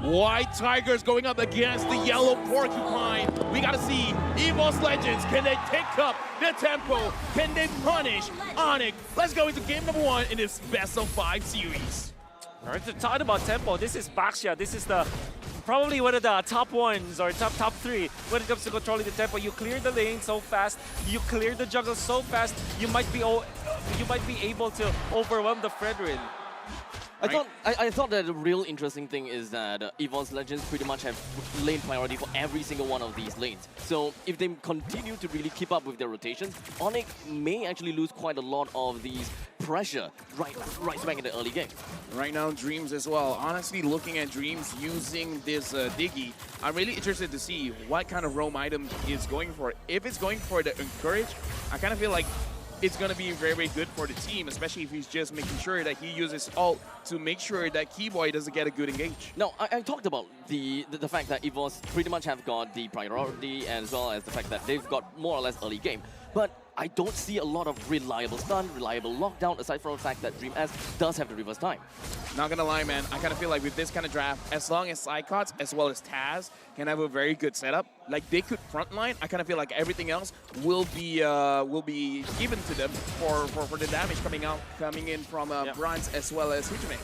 White Tigers going up against the Yellow Porcupine. We gotta see Evos Legends. Can they pick up the tempo? Can they punish Onic? Let's go into game number 1 in this best of 5 series. All right, to talk about tempo, this is Baxia. This is the probably one of the top ones or top 3 when it comes to controlling the tempo. You clear the lane so fast, you clear the jungle so fast, you might be able to overwhelm the Fredrin. I thought that the real interesting thing is that Evos Legends pretty much have lane priority for every single one of these lanes. So if they continue to really keep up with their rotations, Onic may actually lose quite a lot of these pressure right smack in the early game. Right now, Dreams as well. Honestly, looking at Dreams using this Diggy, I'm really interested to see what kind of roam item is going for. If it's going for the Encourage, I kind of feel like it's going to be very, very good for the team, especially if he's just making sure that he uses ult to make sure that Keyboy doesn't get a good engage. Now, I talked about the fact that Evos pretty much have got the priority as well as the fact that they've got more or less early game. But I don't see a lot of reliable stun, reliable lockdown, aside from the fact that Dream S does have the reverse time. Not gonna lie, man, I kind of feel like with this kind of draft, as long as Psychots as well as Taz can have a very good setup, like they could frontline, I kind of feel like everything else will be given to them for the damage coming in from Bronze as well as Hijime.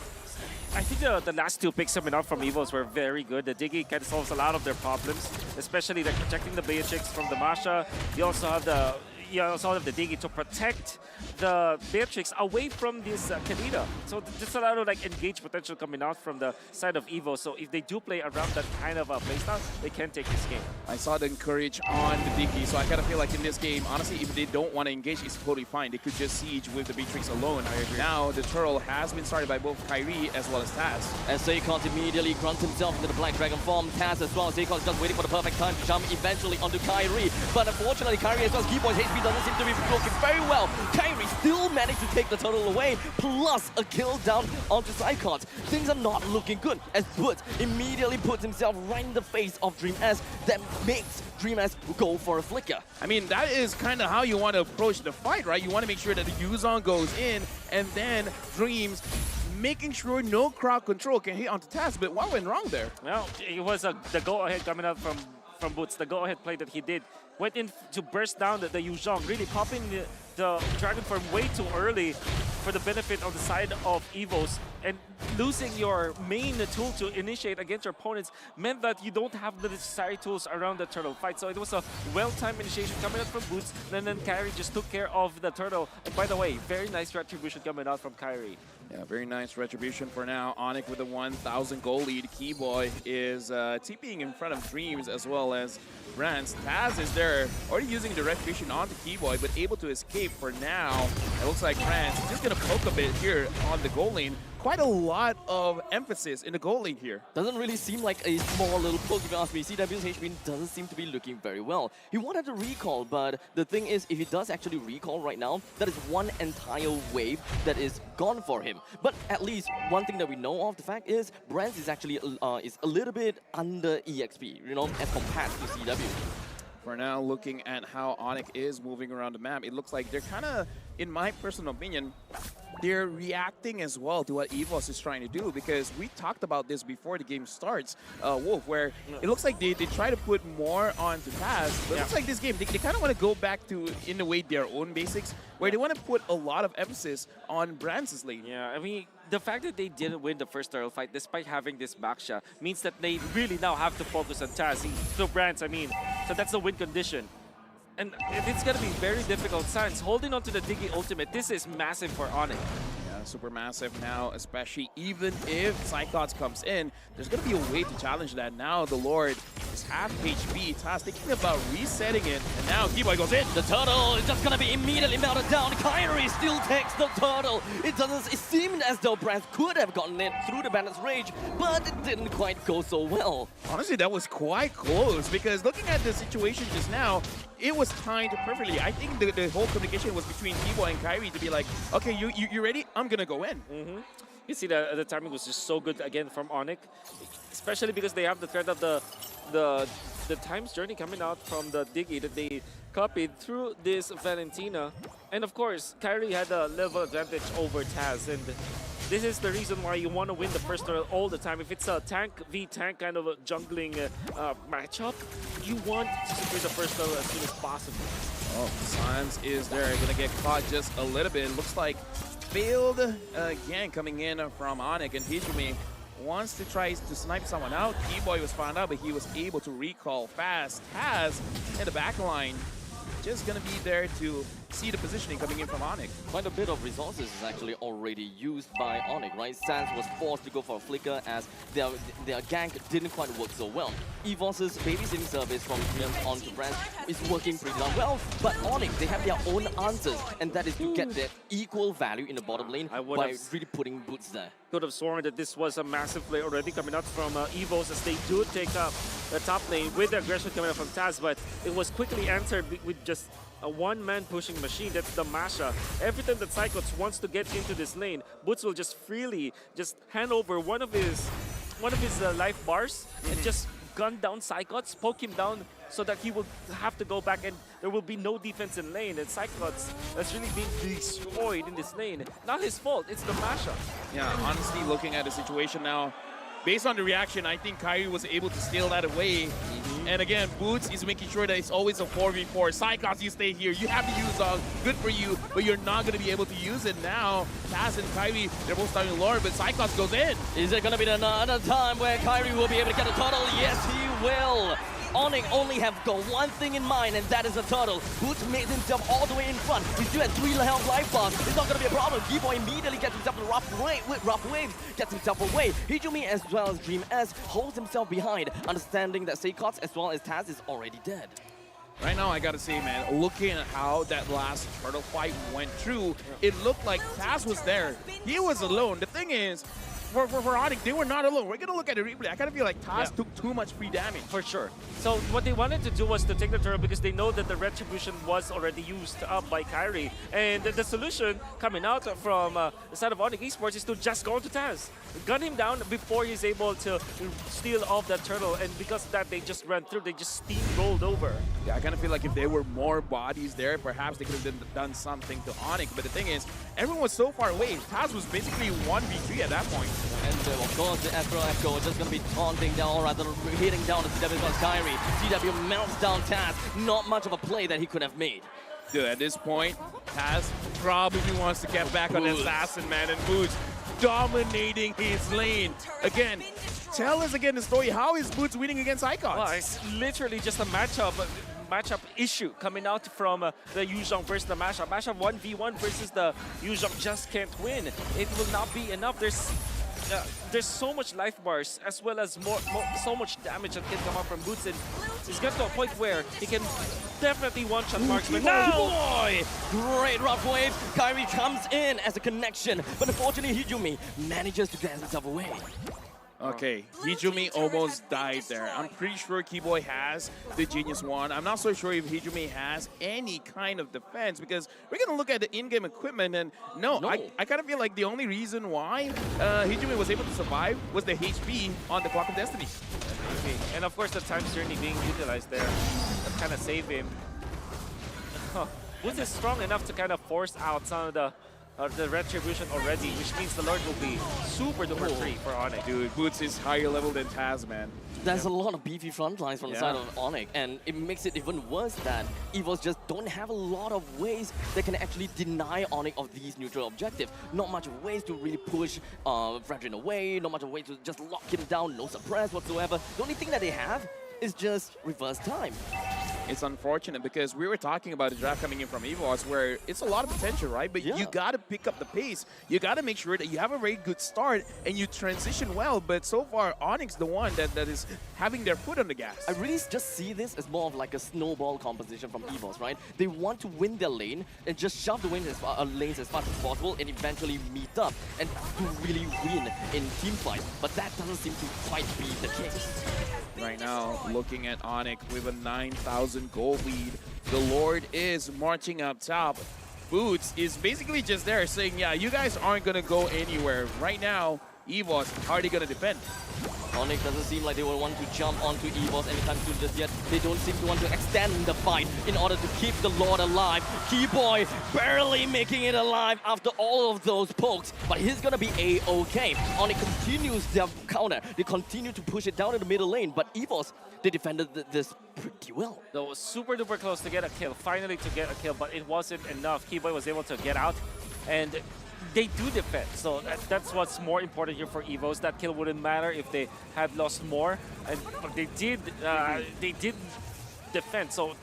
I think the last 2 picks coming out from Evos were very good. The Diggy kind of solves a lot of their problems, especially like protecting the Beatrix from the Masha. You also have the Diggy to protect the Beatrix away from this Kadita. So there's a lot of like engaged potential coming out from the side of Evo. So if they do play around that kind of a playstyle, they can take this game. I saw the Encourage on the Diggy, so I kind of feel like in this game, honestly, if they don't want to engage, it's totally fine. They could just siege with the Beatrix alone. Now the turtle has been started by both Kyrie as well as Taz. As Saycont immediately grunts himself into the Black Dragon form, Taz as well. Saycont's just waiting for the perfect time to jump eventually onto Kyrie. But unfortunately, Kyrie as well as Keyboy's HP doesn't seem to be looking very well. Kyrie still managed to take the turtle away, plus a kill down onto Saycont. Things are not looking good as Butz immediately puts himself right in the face of Dream S. That makes Dream S go for a flicker. I mean, that is kind of how you want to approach the fight, right? You want to make sure that the Yuzon goes in, and then Dreams making sure no crowd control can hit onto Taz. But what went wrong there? Well, it was the go-ahead coming out from Butz. The go-ahead play that he did went in to burst down the Yuzhong, really popping the Dragon Form way too early for the benefit of the side of Evos, and losing your main tool to initiate against your opponents meant that you don't have the necessary tools around the turtle fight. So it was a well-timed initiation coming out from Butz, and then Kyrie just took care of the turtle. And by the way, very nice retribution coming out from Kyrie. Yeah, very nice retribution for now. Onic with a 1,000 goal lead. Keyboy is TPing in front of Dreams as well as Brands. Taz is there, already using the retribution onto Keyboy, but able to escape for now. It looks like Brands is just going to poke a bit here on the goal lane. Quite a lot of emphasis in the goal lane here. Doesn't really seem like a small little poke if you ask me. CW's HP doesn't seem to be looking very well. He wanted to recall, but the thing is, if he does actually recall right now, that is one entire wave that is gone for him. But at least one thing that we know of the fact is Brands is actually is a little bit under EXP, you know, as compared to CW. For now, looking at how Onic is moving around the map, it looks like they're kind of, in my personal opinion, they're reacting as well to what Evos is trying to do, because we talked about this before the game starts, Wolf, where it looks like they try to put more onto Taz, but it looks like this game, they kind of want to go back to, in a way, their own basics, where they want to put a lot of emphasis on Brands' lane. Yeah, I mean, the fact that they didn't win the first turtle fight despite having this Baxia means that they really now have to focus on Taz. So Brands, I mean, so that's the win condition. And it's going to be very difficult. Sans holding on to the Diggy ultimate, this is massive for Onic. Yeah, super massive now, especially even if Psychots comes in, there's going to be a way to challenge that. Now the Lord is half HP. Taz thinking about resetting it, and now Keyboy goes in. The turtle is just gonna be immediately melted down. Kyrie still takes the turtle. It seemed as though Brands could have gotten it through the Bandit's Rage, but it didn't quite go so well. Honestly, that was quite close, because looking at the situation just now, it was timed perfectly. I think the whole communication was between Keyboy and Kyrie to be like, okay, you ready? I'm gonna go in. You see the timing was just so good again from Onic, especially because they have the threat of the Time's Journey coming out from the Diggy that they copied through this Valentina. And of course, Kyrie had a level advantage over Taz, and This is the reason why you want to win the first turtle all the time. If it's a tank v tank kind of a jungling matchup, you want to secure the first turtle as soon as possible. Oh, Science is there, gonna get caught just a little bit. Looks like failed again coming in from Onic, and Hijumi wants to try to snipe someone out. Keyboy was found out, but he was able to recall fast. Taz in the back line, just gonna be there to see the positioning coming in from Onic. Quite a bit of resources is actually already used by Onic, right? Sans was forced to go for a flicker as their gank didn't quite work so well. Evos' babysitting service from Dream onto Branch is working pretty darn well, but Onic, they have their own answers, and that is to get their equal value in the bottom lane by really putting boots there. Could have sworn that this was a massive play already coming out from Evos as they do take up the top lane with the aggression coming out from Taz, but it was quickly answered with just a one-man pushing machine. That's the Masha. Every time that Cyclops wants to get into this lane, Boots will just freely just hand over one of his life bars and just gun down Cyclops, poke him down so that he will have to go back and there will be no defense in lane. And Cyclops has really been destroyed in this lane. Not his fault, it's the Masha. Yeah, honestly, looking at the situation now, based on the reaction, I think Kyrie was able to steal that away. And again, Boots is making sure that it's always a 4v4. Cyclops, you stay here. You have to use Dog. Good for you, but you're not going to be able to use it now. Taz and Kyrie, they're both starting to lure, but Cyclops goes in. Is it going to be another time where Kyrie will be able to get a turtle? Yes, he will. Onic only have got one thing in mind, and that is a turtle. Boots made himself all the way in front. He still had 3 health life bars. It's not going to be a problem. Keyboy immediately gets himself a rough waves, gets himself away. Hijumi as well as Dream S holds himself behind, understanding that Cyclops as well as Taz is already dead. Right now, I gotta say, man, looking at how that last turtle fight went through, it looked like Taz was there. He was alone. The thing is, for Onic, they were not alone. We're gonna look at the replay. I kind of feel like Taz took too much free damage. For sure. So what they wanted to do was to take the turtle because they know that the retribution was already used up by Kyrie. And the solution coming out from the side of Onic Esports is to just go to Taz. Gun him down before he's able to steal off that turtle. And because of that, they just ran through. They just steamrolled over. Yeah, I kind of feel like if there were more bodies there, perhaps they could have done something to Onic. But the thing is, everyone was so far away. Taz was basically 1v3 at that point. And of course, the Astro Echo is just going to be taunting down, or rather hitting down the CW plus Kyrie. CW melts down Taz. Not much of a play that he could have made. Dude, at this point, Taz probably wants to get back on Assassin, man, and Boots dominating his lane. Again, tell us again the story. How is Boots winning against Icons? Well, it's literally just a matchup issue coming out from the Yuzhong versus the Mashup. Mashup 1v1 versus the Yuzhong just can't win. It will not be enough. There's so much life bars as well as so much damage that can come out from Boots, and he's got to a point where he can definitely one-shot marksman. Boy! Great rough wave. Kyrie comes in as a connection, but unfortunately Hijumi manages to get himself away. Okay, Hijumi almost died there. I'm pretty sure Keyboy has the Genius Wand. I'm not so sure if Hijumi has any kind of defense because we're going to look at the in-game equipment and no. I kind of feel like the only reason why Hijumi was able to survive was the HP on the Clock of Destiny. Okay. And of course the Time's Journey being utilized there. That kind of saved him. Boots is strong enough to kind of force out some of the retribution already, which means the Lord will be super duper free for Onic. Dude, Boots is higher level than Taz, man. There's a lot of beefy front lines from the side of Onic, and it makes it even worse that Evos just don't have a lot of ways that can actually deny Onic of these neutral objectives. Not much of ways to really push Fredrin away, not much of ways to just lock him down, no suppress whatsoever. The only thing that they have is just reverse time. It's unfortunate because we were talking about the draft coming in from Evos where it's a lot of potential, right? But you got to pick up the pace. You got to make sure that you have a very good start and you transition well. But so far, Onyx the one that is having their foot on the gas. I really just see this as more of like a snowball composition from Evos, right? They want to win their lane and just shove the lanes as fast as possible and eventually meet up and to really win in team fight. But that doesn't seem to quite be the case. Right now, looking at Onic with a 9,000 gold lead. The Lord is marching up top. Boots is basically just there saying, yeah, you guys aren't going to go anywhere. Right now, Evos, how are they going to defend? Onic doesn't seem like they will want to jump onto Evos anytime soon just yet. They don't seem to want to extend the fight in order to keep the Lord alive. Keyboy barely making it alive after all of those pokes, but he's gonna be A-okay. Onic continues their counter. They continue to push it down in the middle lane, but Evos, they defended this pretty well. That was super duper close to get a kill, finally to get a kill, but it wasn't enough. Keyboy was able to get out, and they do defend, so that's what's more important here for Evos. That kill wouldn't matter if they had lost more, and but they did defend, so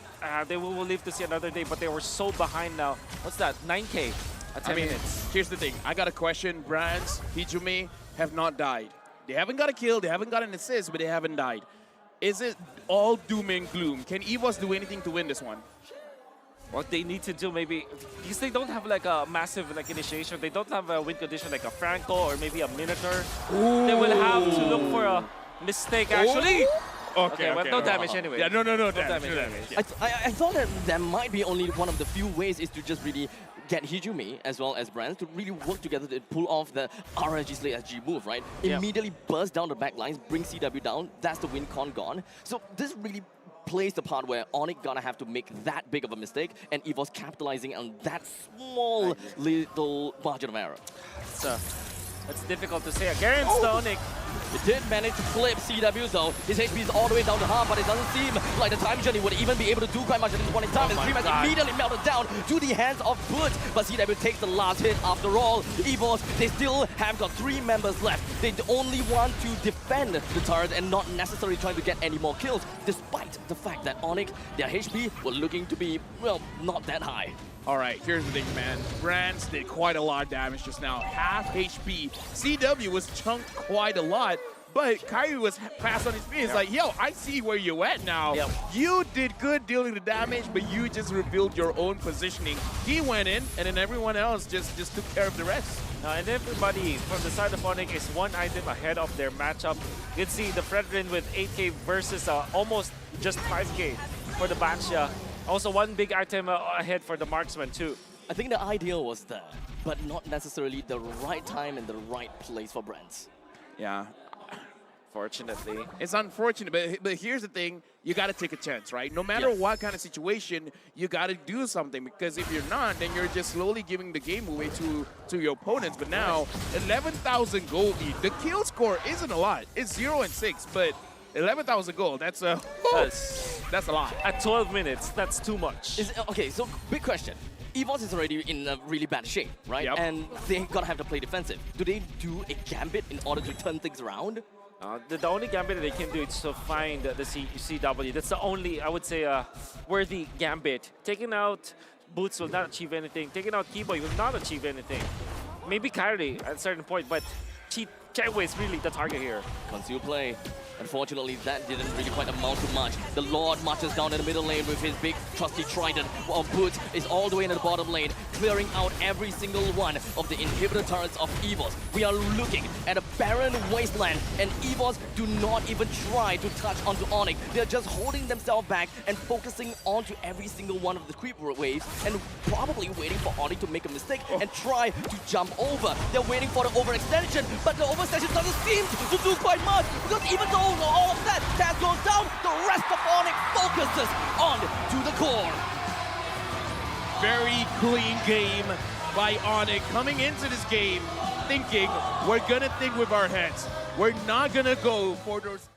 they will live to see another day, but they were so behind now. What's that, 9K at 10 minutes? Here's the thing. I got a question. Brands, Hijumi have not died. They haven't got a kill, they haven't got an assist, but they haven't died. Is it all doom and gloom? Can Evos do anything to win this one? What they need to do maybe, because they don't have like a massive like initiation, they don't have a win condition like a Franco or maybe a Minotaur. Ooh. They will have to look for a mistake actually. Okay, well, no damage anyway. Yeah, no damage. Anyway. I thought that there might be only one of the few ways is to just really get Hijumi as well as Brands to really work together to pull off the RSG/SG move, right? Yep. Immediately burst down the back lines, bring CW down, that's the win con gone. So this really plays the part where Onic gonna have to make that big of a mistake and Evos capitalizing on that small little margin of error. It's difficult to say against the Onic. It did manage to flip CW though. His HP is all the way down to half, but it doesn't seem like the time journey would even be able to do quite much at this point in time. And Dream has immediately melted down to the hands of Boots, but CW takes the last hit after all. Evos, they still have got 3 members left. They only want to defend the turret and not necessarily trying to get any more kills, despite the fact that Onic, their HP were looking to be, well, not that high. All right, here's the thing, man. Brands did quite a lot of damage just now. Half HP. CW was chunked quite a lot, but Kyrie was fast on his feet. It's like, yo, I see where you're at now. Yep. You did good dealing the damage, but you just revealed your own positioning. He went in, and then everyone else just took care of the rest. And everybody from the side of Onic is 1 item ahead of their matchup. You can see the Fredrin with 8K versus almost just 5K for the Baxia. Also 1 big item ahead for the Marksman too. I think the ideal was there, but not necessarily the right time and the right place for Brands. Yeah. Fortunately. It's unfortunate, but here's the thing. You got to take a chance, right? No matter what kind of situation, you got to do something, because if you're not, then you're just slowly giving the game away to your opponents. But now, 11,000 gold lead. The kill score isn't a lot. It's 0 and 6, but 11,000 gold, that's a lot. At 12 minutes, that's too much. Okay, so big question. Evos is already in a really bad shape, right? Yep. And they gotta have to play defensive. Do they do a gambit in order to turn things around? The only gambit that they can do is to find the CW. That's the only, I would say, worthy gambit. Taking out Boots will not achieve anything. Taking out Keyboy will not achieve anything. Maybe Kyrie at a certain point, but Kaiwei is really the target here. Conceal play. Unfortunately, that didn't really quite amount to much. The Lord marches down in the middle lane with his big trusty trident, while Boots is all the way in the bottom lane, clearing out every single one of the inhibitor turrets of Evos. We are looking at a barren wasteland, and Evos do not even try to touch onto Onic. They're just holding themselves back and focusing onto every single one of the creep waves, and probably waiting for Onic to make a mistake and try to jump over. They're waiting for the overextension, but the overextension doesn't seem to do quite much, because even though all of that Taz goes down, the rest of Onic focuses on to the core. Very clean game by Onic coming into this game thinking we're gonna think with our heads. We're not gonna go for those